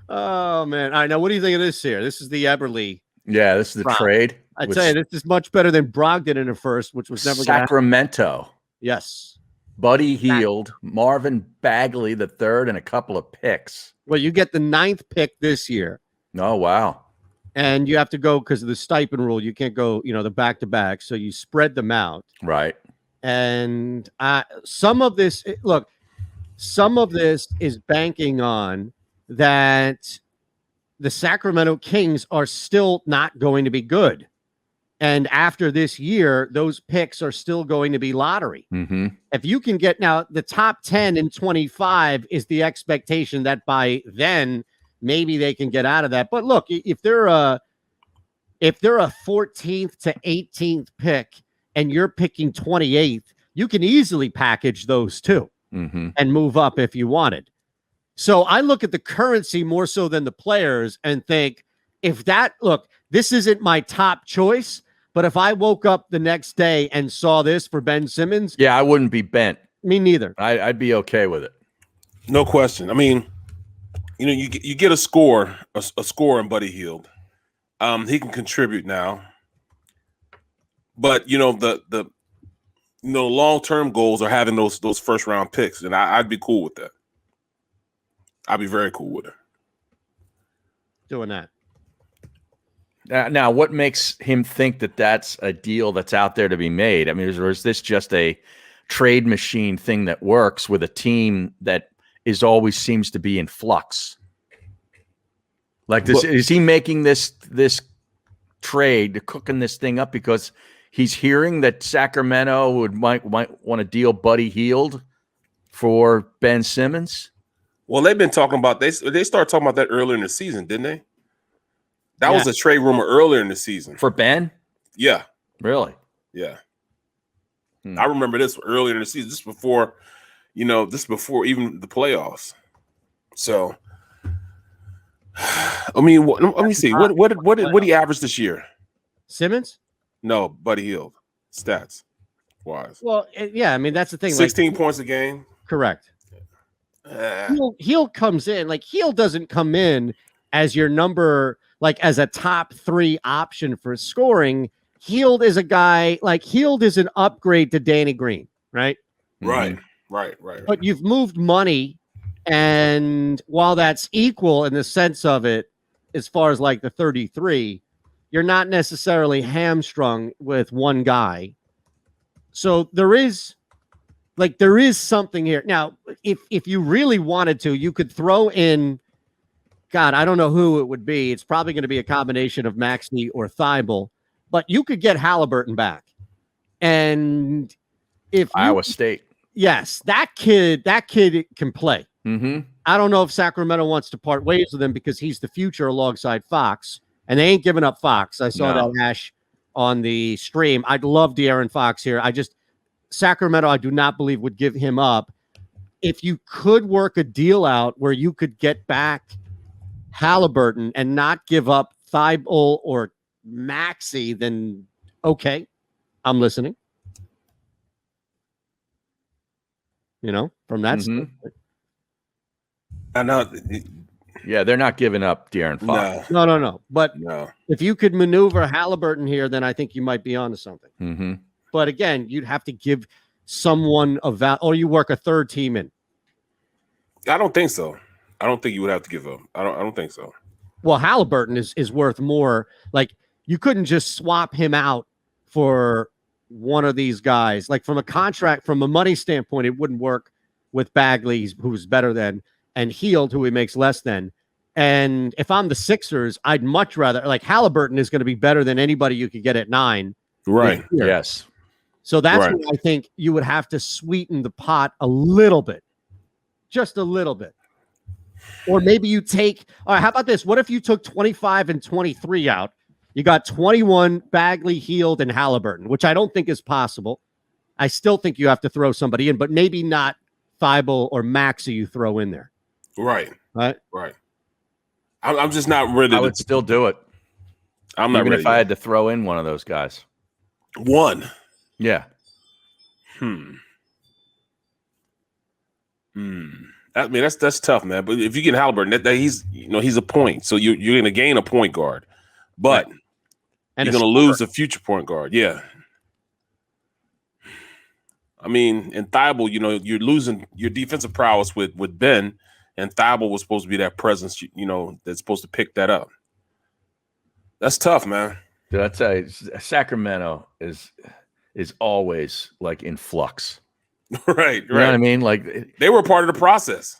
Oh man! All right, now what do you think of this here? This is the Eberle. Yeah, this is the trade. I tell you, this is much better than Brogdon in the first, which was never Sacramento. Yes. Buddy Hield, Marvin Bagley the third, and a couple of picks. Well, you get the 9th pick this year. Oh, wow. And you have to go because of the stipend rule. You can't go, the back-to-back. So you spread them out. Right. And some of this is banking on that the Sacramento Kings are still not going to be good. And after this year, those picks are still going to be lottery. Mm-hmm. If you can get now the top 10 and 25 is the expectation that by then maybe they can get out of that. But look, if they're a 14th to 18th pick and you're picking 28th, you can easily package those two and move up if you wanted. So I look at the currency more so than the players and think this isn't my top choice. But if I woke up the next day and saw this for Ben Simmons, yeah, I wouldn't be bent. Me neither. I'd be okay with it. No question. I mean, you get a score in Buddy Hield. He can contribute now, but the long-term goals are having those first round picks, and I'd be cool with that. I'd be very cool with it. Doing that. Now, what makes him think that that's a deal that's out there to be made? I mean, or is this just a trade machine thing that works with a team that always seems to be in flux? Like this, is he making this trade, cooking this thing up because he's hearing that Sacramento might want to deal Buddy Hield for Ben Simmons? Well, they've been talking about they started talking about that earlier in the season, didn't they? That was a trade rumor earlier in the season. For Ben? Yeah. Really? Yeah. I remember this earlier in the season. This before, even the playoffs. So, I mean, let me see. What did he average this year? Simmons? No, Buddy Hield. Stats wise. Well, yeah, I mean, that's the thing. 16 points a game. Correct. Hield comes in. Hield doesn't come in as your number, as a top 3 option for scoring. Hield is a guy, Hield is an upgrade to Danny Green, right? Right. But you've moved money, and while that's equal in the sense of it, as far as the 33, you're not necessarily hamstrung with one guy. So there is something here. Now, if you really wanted to, you could throw in, God, I don't know who it would be. It's probably going to be a combination of Maxey or Thibault, but you could get Halliburton back. And if Iowa State. Yes, that kid can play. Mm-hmm. I don't know if Sacramento wants to part ways with him because he's the future alongside Fox, and they ain't giving up Fox. I saw that Ash on the stream. I'd love De'Aaron Fox here. Sacramento, I do not believe would give him up. If you could work a deal out where you could get back Halliburton and not give up Thibault or Maxey, then okay, I'm listening. From that standpoint. I know. Yeah, they're not giving up De'Aaron Fox. No. But no. If you could maneuver Halliburton here, then I think you might be onto something. Mm-hmm. But again, you'd have to give someone a value, or you work a third team in. I don't think so. I don't think you would have to give up. I don't think so. Well, Halliburton is worth more. You couldn't just swap him out for one of these guys. From a contract, from a money standpoint, it wouldn't work with Bagley, who's better than, and Hield, who he makes less than. And if I'm the Sixers, I'd much rather, Halliburton is going to be better than anybody you could get at 9. Right. Yes. So that's where I think you would have to sweeten the pot a little bit. Just a little bit. Or maybe you take, all right, how about this? What if you took 25 and 23 out? You got 21, Bagley, Hield, and Halliburton, which I don't think is possible. I still think you have to throw somebody in, but maybe not Thibault or Maxey you throw in there. Right. Right. I'm just not ready. I would still do it. I'm not ready. Even if I had to throw in one of those guys. One. Yeah. I mean, that's tough, man. But if you get Halliburton, that he's he's a point, so you're going to gain a point guard, but and you're going to lose a future point guard. Yeah. I mean, in Thibault, you're losing your defensive prowess with Ben, and Thibault was supposed to be that presence, that's supposed to pick that up. That's tough, man. Dude, I'd say Sacramento is always like in flux. Right. You know what I mean? Like they were part of the process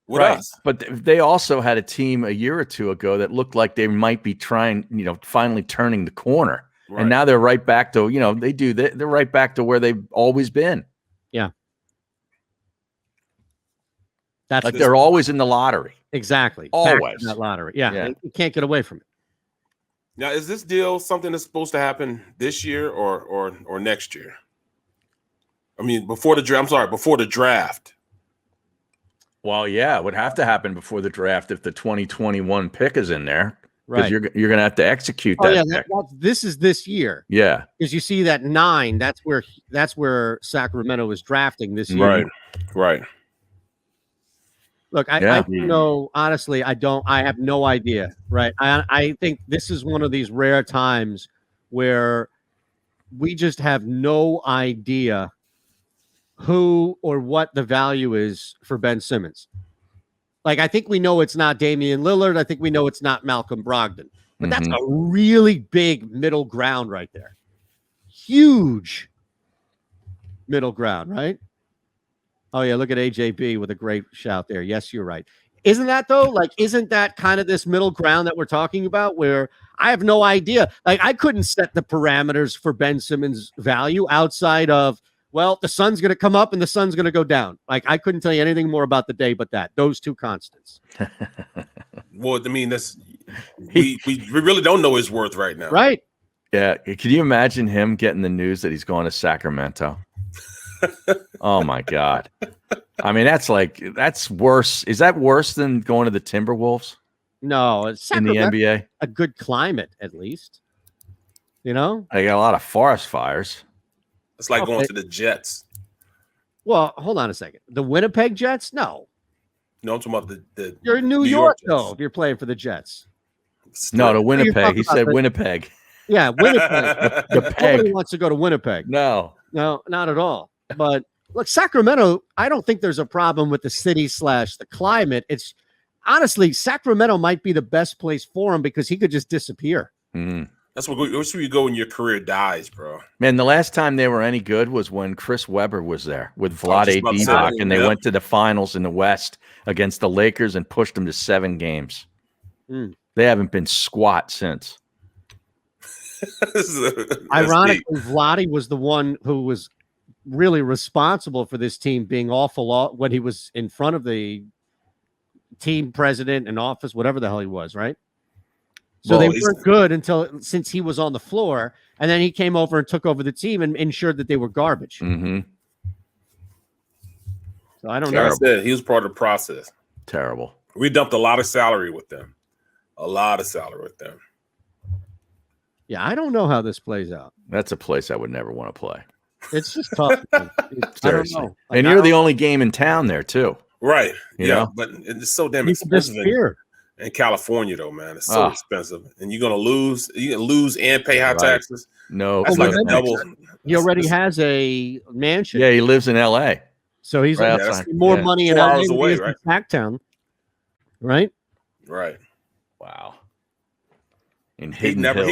with us. But they also had a team a year or two ago that looked like they might be trying, finally turning the corner. Right. And now they're right back to, they're right back to where they've always been. Yeah. That's like they're always in the lottery. Exactly. Always. That lottery. Yeah. You can't get away from it. Now, is this deal something that's supposed to happen this year or next year? I mean, before the draft. Well, yeah, it would have to happen before the draft if the 2021 pick is in there. Right. Because you're going to have to execute that. Yeah, this is this year. Yeah. Because you see that 9, that's where Sacramento is drafting this year. Right. Look, I know, honestly, I have no idea. Right. I think this is one of these rare times where we just have no idea who or what the value is for Ben Simmons. Like, I think we know it's not Damian Lillard. I think we know it's not Malcolm Brogdon. But that's a really big middle ground right there. Huge middle ground, right? Oh, yeah, look at AJB with a great shout there. Yes, you're right. Isn't that, though? Like, isn't that kind of this middle ground that we're talking about where I have no idea? Like, I couldn't set the parameters for Ben Simmons' value outside of, well, the sun's going to come up and the sun's going to go down. Like, I couldn't tell you anything more about the day but those two constants. Well, I mean, we really don't know his worth right now. Right. Yeah. Can you imagine him getting the news that he's going to Sacramento? Oh, my God. I mean, that's worse. Is that worse than going to the Timberwolves? No. It's in the NBA? A good climate, at least. I got a lot of forest fires. It's like going to the Jets. Well, hold on a second. The Winnipeg Jets? No. No, I'm talking about the You're in New York, though, if you're playing for the Jets. No, to Winnipeg. He said Winnipeg. Yeah, Winnipeg. Nobody wants to go to Winnipeg. No, not at all. But look, Sacramento, I don't think there's a problem with the city / the climate. It's honestly, Sacramento might be the best place for him because he could just disappear. Mm. That's where you go when your career dies, bro. Man, the last time they were any good was when Chris Webber was there with Vlade Divac, and they went to the finals in the West against the Lakers and pushed them to 7 games. Mm. They haven't been squat since. Ironically, Vlade was the one who was really responsible for this team being awful when he was in front of the team president in office, whatever the hell he was, right? So they weren't good since he was on the floor, and then he came over and took over the team and ensured that they were garbage. Mm-hmm. So I don't know. Like I said, he was part of the process. Terrible. We dumped a lot of salary with them. Yeah, I don't know how this plays out. That's a place I would never want to play. It's just tough. I don't know. And you're the only game in town there, too. Right. You know? But it's so damn expensive. In California, though, man, it's so expensive, and you're gonna lose. You can lose and pay high taxes. No, that's like a double. He already has a mansion. Yeah, he lives in L.A., so he's more money in LA away, than Sacktown, right? Right. Wow. He'd never.